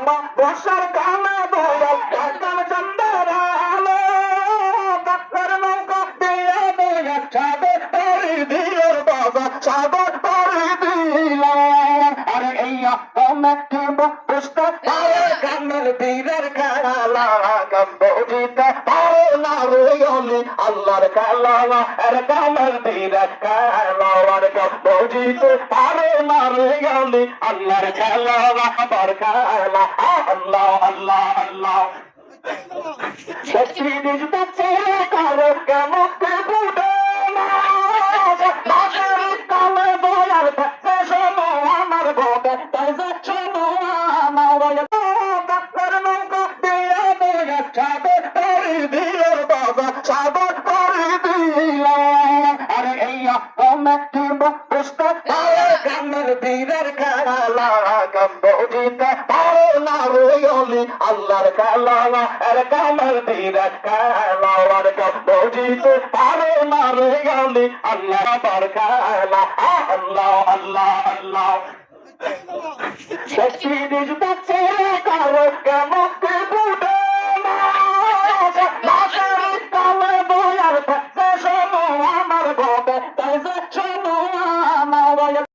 আমা বর্ষার কানা দয়াল কাকান চন্দার আলো কাকার নৌকা দিয়া দয়া সাগর পাড়ি দিলর বাবা সাগর পাড়ি দিল আরে এইয়া কমেটি বুঝতে পারে কামের বীরের খেলা গম্বুজিতে পারে না রইলি আল্লাহর খেলা আরে কামের বীরের খেলা আর গম্বুজিতে পারে না রইলি আল্লাহর খেলা আবার খেলা আল্লাহ আল্লাহ আল্লাহ শক্তি নিজে চেয়ে কারো কেমন বুড়ে না বাসের কালে দয়াল ভক্তে শোনো আমার ভোগে তাই যে শোনো আমার কাপের নৌকা দিয়ে দয়া সাগর পাড়ি দিল বাবা সাগর পাড়ি দিল আরে এইয়া কমেটি বুঝতে পারে কামের বীরের খেলা গম্বুজিতে পারে না রইলি আল্লাহর খেলা আর কামের বীরের খেলা আর গম্বুজিতে পারে না রইলি আল্লাহর আবার খেলা আল্লাহ আল্লাহ আল্লাহ শক্তি নিজ কারো কেমন বুড়ে